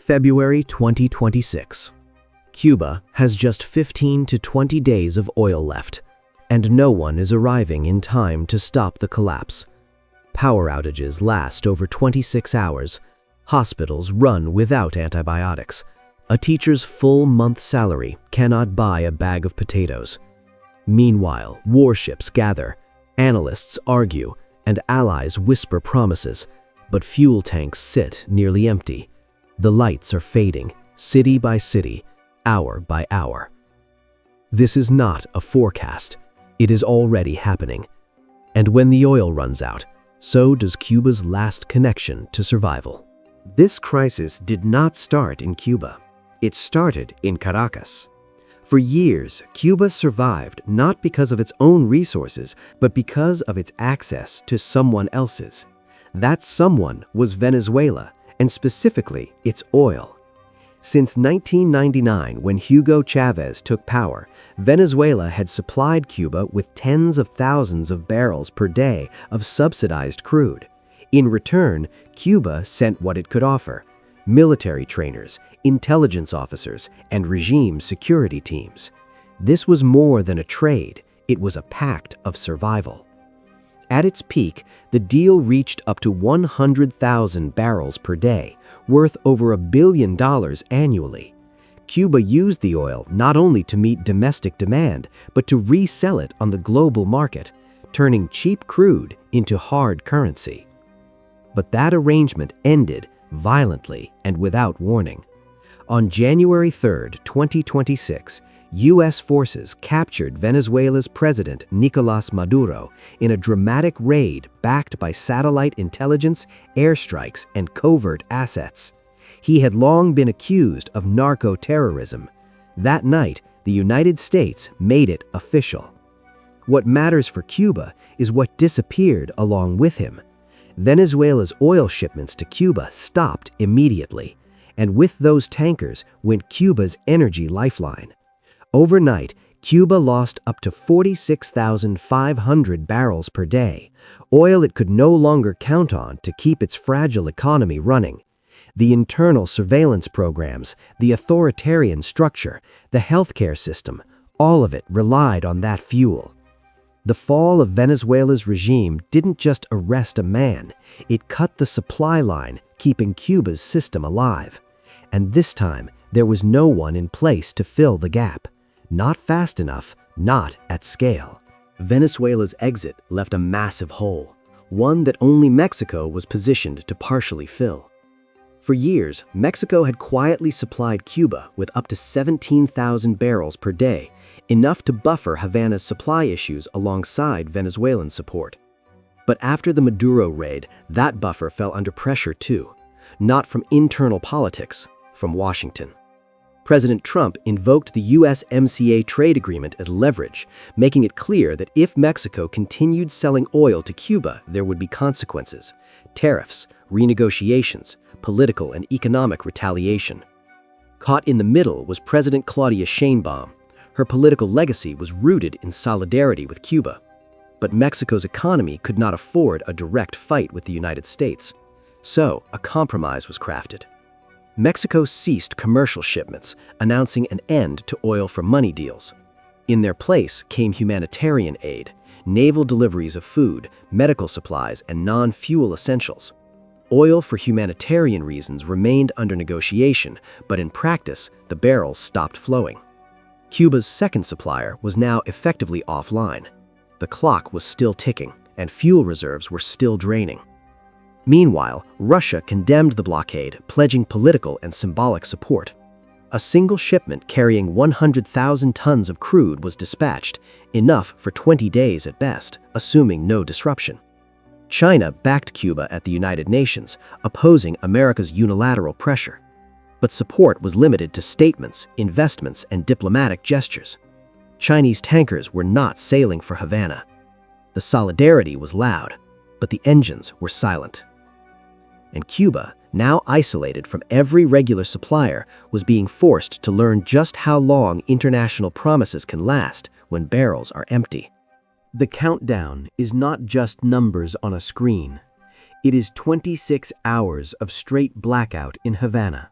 February 2026. Cuba has just 15 to 20 days of oil left, and no one is arriving in time to stop the collapse. Power outages last over 26 hours. Hospitals run without antibiotics. A teacher's full month's salary cannot buy a bag of potatoes. Meanwhile, warships gather, analysts argue, and allies whisper promises, but fuel tanks sit nearly empty. The lights are fading, city by city, hour by hour. This is not a forecast. It is already happening. And when the oil runs out, so does Cuba's last connection to survival. This crisis did not start in Cuba. It started in Caracas. For years, Cuba survived not because of its own resources, but because of its access to someone else's. That someone was Venezuela, and specifically its oil. Since 1999, when Hugo Chavez took power, Venezuela had supplied Cuba with tens of thousands of barrels per day of subsidized crude. In return, Cuba sent what it could offer: military trainers, intelligence officers, and regime security teams. This was more than a trade, it was a pact of survival. At its peak, the deal reached up to 100,000 barrels per day, worth over $1 billion annually. Cuba used the oil not only to meet domestic demand, but to resell it on the global market, turning cheap crude into hard currency. But that arrangement ended violently and without warning. On January 3, 2026, U.S. forces captured Venezuela's president Nicolás Maduro in a dramatic raid backed by satellite intelligence, airstrikes, and covert assets. He had long been accused of narco-terrorism. That night, the United States made it official. What matters for Cuba is what disappeared along with him. Venezuela's oil shipments to Cuba stopped immediately, and with those tankers went Cuba's energy lifeline. Overnight, Cuba lost up to 46,500 barrels per day, oil it could no longer count on to keep its fragile economy running. The internal surveillance programs, the authoritarian structure, the healthcare system, all of it relied on that fuel. The fall of Venezuela's regime didn't just arrest a man, it cut the supply line, keeping Cuba's system alive. And this time, there was no one in place to fill the gap. Not fast enough, not at scale. Venezuela's exit left a massive hole, one that only Mexico was positioned to partially fill. For years, Mexico had quietly supplied Cuba with up to 17,000 barrels per day, enough to buffer Havana's supply issues alongside Venezuelan support. But after the Maduro raid, that buffer fell under pressure too, not from internal politics, from Washington. President Trump invoked the USMCA trade agreement as leverage, making it clear that if Mexico continued selling oil to Cuba, there would be consequences: tariffs, renegotiations, political and economic retaliation. Caught in the middle was President Claudia Sheinbaum. Her political legacy was rooted in solidarity with Cuba. But Mexico's economy could not afford a direct fight with the United States. So, a compromise was crafted. Mexico ceased commercial shipments, announcing an end to oil-for-money deals. In their place came humanitarian aid, naval deliveries of food, medical supplies, and non-fuel essentials. Oil for humanitarian reasons remained under negotiation, but in practice, the barrels stopped flowing. Cuba's second supplier was now effectively offline. The clock was still ticking, and fuel reserves were still draining. Meanwhile, Russia condemned the blockade, pledging political and symbolic support. A single shipment carrying 100,000 tons of crude was dispatched, enough for 20 days at best, assuming no disruption. China backed Cuba at the United Nations, opposing America's unilateral pressure. But support was limited to statements, investments, and diplomatic gestures. Chinese tankers were not sailing for Havana. The solidarity was loud, but the engines were silent. And Cuba, now isolated from every regular supplier, was being forced to learn just how long international promises can last when barrels are empty. The countdown is not just numbers on a screen. It is 26 hours of straight blackout in Havana.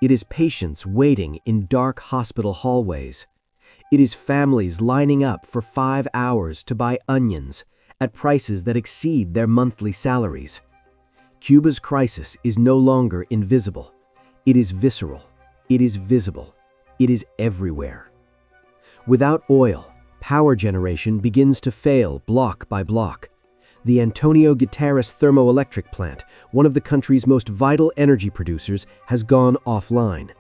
It is patients waiting in dark hospital hallways. It is families lining up for 5 hours to buy onions at prices that exceed their monthly salaries. Cuba's crisis is no longer invisible. It is visceral. It is visible. It is everywhere. Without oil, power generation begins to fail block by block. The Antonio Guterres thermoelectric plant, one of the country's most vital energy producers, has gone offline.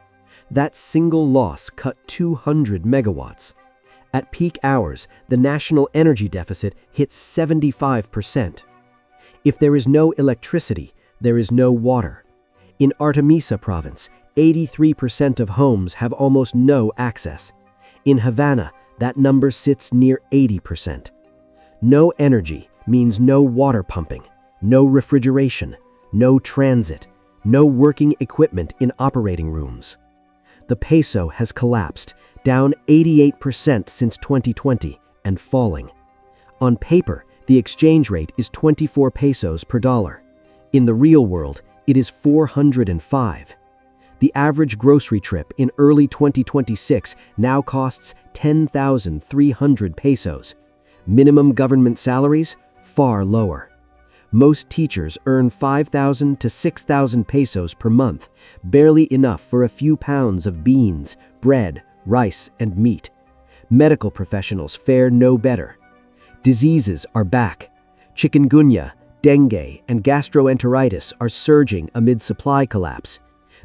That single loss cut 200 megawatts. At peak hours, the national energy deficit hits 75%. If there is no electricity, there is no water. In Artemisa province, 83% of homes have almost no access. In Havana, that number sits near 80%. No energy means no water pumping, no refrigeration, no transit, no working equipment in operating rooms. The peso has collapsed, down 88% since 2020 and falling. On paper, the exchange rate is 24 pesos per dollar. In the real world, it is 405. The average grocery trip in early 2026 now costs 10,300 pesos. Minimum government salaries? Far lower. Most teachers earn 5,000 to 6,000 pesos per month, barely enough for a few pounds of beans, bread, rice, and meat. Medical professionals fare no better. Diseases are back. Chikungunya, dengue, and gastroenteritis are surging amid supply collapse.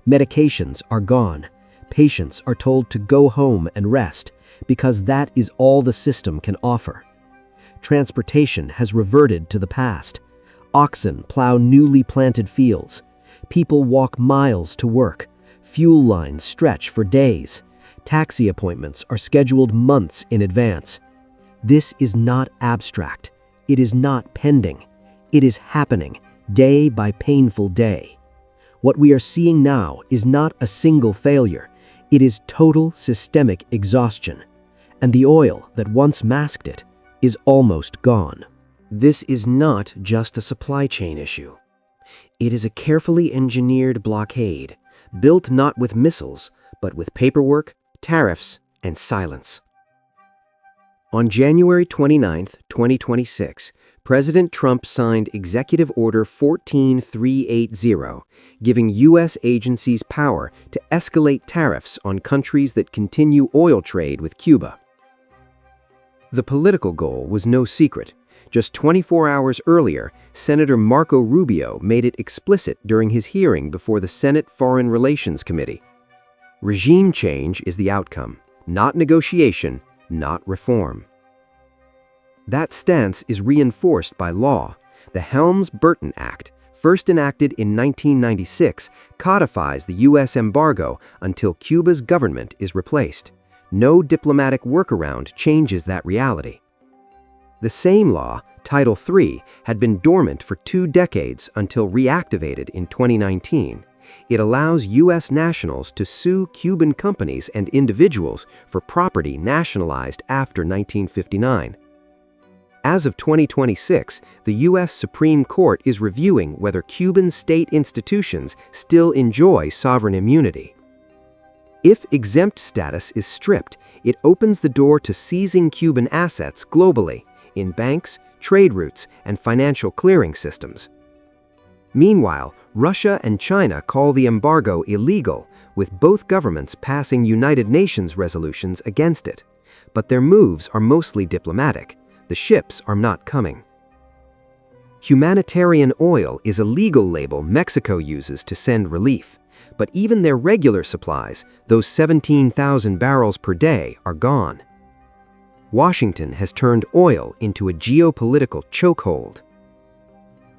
Medications are gone. Patients are told to go home and rest because that is all the system can offer. Transportation has reverted to the past. Oxen plow newly planted fields. People walk miles to work. Fuel lines stretch for days. Taxi appointments are scheduled months in advance. This is not abstract. It is not pending. It is happening, day by painful day. What we are seeing now is not a single failure. It is total systemic exhaustion. And the oil that once masked it is almost gone. This is not just a supply chain issue. It is a carefully engineered blockade, built not with missiles, but with paperwork, tariffs, and silence. On January 29, 2026, President Trump signed Executive Order 14380, giving U.S. agencies power to escalate tariffs on countries that continue oil trade with Cuba. The political goal was no secret. Just 24 hours earlier, Senator Marco Rubio made it explicit during his hearing before the Senate Foreign Relations Committee. Regime change is the outcome, not negotiation, not reform. That stance is reinforced by law. The Helms-Burton Act, first enacted in 1996, codifies the U.S. embargo until Cuba's government is replaced. No diplomatic workaround changes that reality. The same law, Title III, had been dormant for 2 decades until reactivated in 2019. It allows U.S. nationals to sue Cuban companies and individuals for property nationalized after 1959. As of 2026, the U.S. Supreme Court is reviewing whether Cuban state institutions still enjoy sovereign immunity. If exempt status is stripped, it opens the door to seizing Cuban assets globally, in banks, trade routes, and financial clearing systems. Meanwhile, Russia and China call the embargo illegal, with both governments passing United Nations resolutions against it. But their moves are mostly diplomatic. The ships are not coming. Humanitarian oil is a legal label Mexico uses to send relief. But even their regular supplies, those 17,000 barrels per day, are gone. Washington has turned oil into a geopolitical chokehold.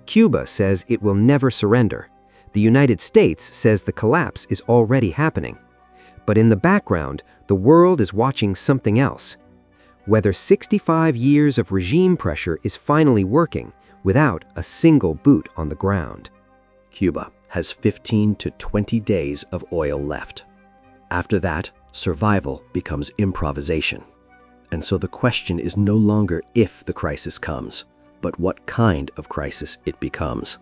Cuba says it will never surrender. The United States says the collapse is already happening. But in the background, the world is watching something else. Whether 65 years of regime pressure is finally working without a single boot on the ground. Cuba has 15 to 20 days of oil left. After that, survival becomes improvisation. And so the question is no longer if the crisis comes, but what kind of crisis it becomes.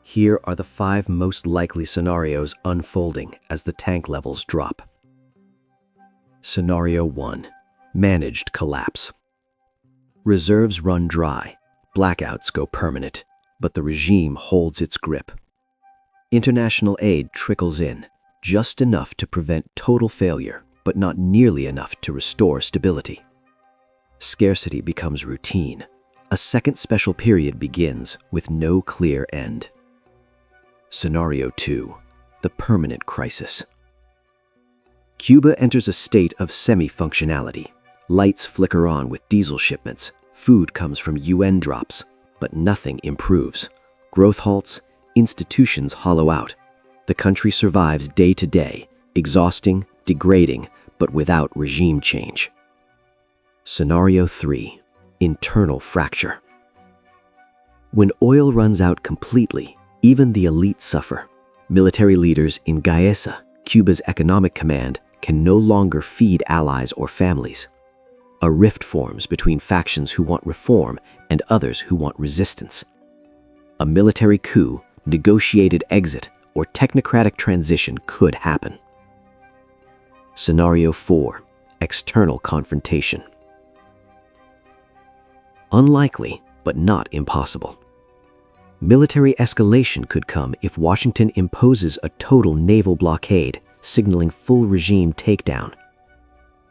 Here are the 5 most likely scenarios unfolding as the tank levels drop. Scenario 1. Managed collapse. Reserves run dry, blackouts go permanent, but the regime holds its grip. International aid trickles in, just enough to prevent total failure, but not nearly enough to restore stability. Scarcity becomes routine. A second special period begins with no clear end. Scenario 2. The permanent crisis. Cuba enters a state of semi-functionality. Lights flicker on with diesel shipments. Food comes from UN drops, but nothing improves. Growth halts, institutions hollow out. The country survives day to day, exhausting, degrading, but without regime change. Scenario 3. Internal fracture. When oil runs out completely, even the elite suffer. Military leaders in Gaesa, Cuba's economic command, can no longer feed allies or families. A rift forms between factions who want reform and others who want resistance. A military coup, negotiated exit, or technocratic transition could happen. Scenario 4. External confrontation. Unlikely, but not impossible. Military escalation could come if Washington imposes a total naval blockade, signaling full regime takedown.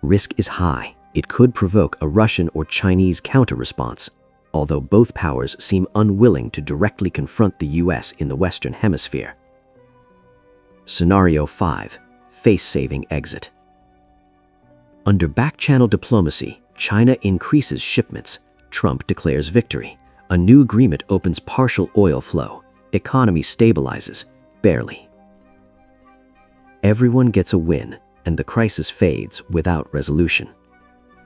Risk is high. It could provoke a Russian or Chinese counter-response, although both powers seem unwilling to directly confront the US in the Western Hemisphere. Scenario 5. Face-saving exit. Under back-channel diplomacy, China increases shipments. Trump declares victory. A new agreement opens partial oil flow. Economy stabilizes, barely. Everyone gets a win, and the crisis fades without resolution.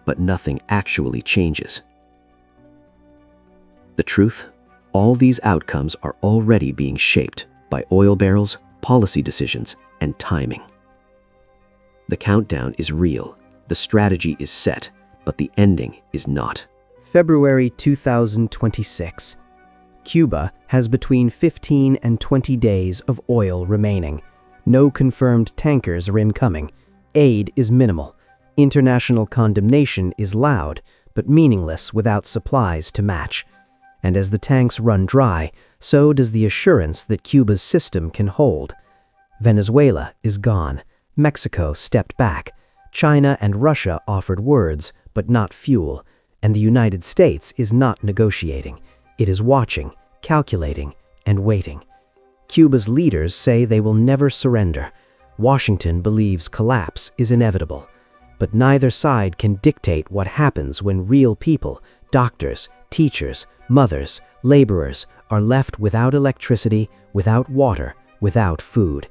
But nothing actually changes. The truth? All these outcomes are already being shaped by oil barrels, policy decisions, and timing. The countdown is real, the strategy is set, but the ending is not. February 2026. Cuba has between 15 and 20 days of oil remaining. No confirmed tankers are incoming. Aid is minimal. International condemnation is loud, but meaningless without supplies to match. And as the tanks run dry, so does the assurance that Cuba's system can hold. Venezuela is gone. Mexico stepped back. China and Russia offered words, but not fuel. And the United States is not negotiating. It is watching, calculating, and waiting. Cuba's leaders say they will never surrender. Washington believes collapse is inevitable. But neither side can dictate what happens when real people, doctors, teachers, mothers, laborers, are left without electricity, without water, without food.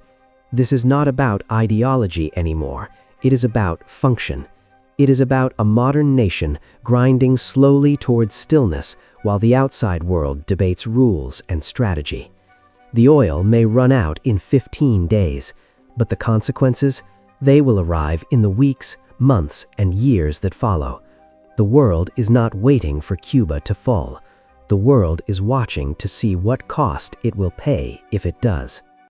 This is not about ideology anymore. It is about function. It is about a modern nation grinding slowly towards stillness while the outside world debates rules and strategy. The oil may run out in 15 days, but the consequences? They will arrive in the weeks, months, and years that follow. The world is not waiting for Cuba to fall. The world is watching to see what cost it will pay if it does.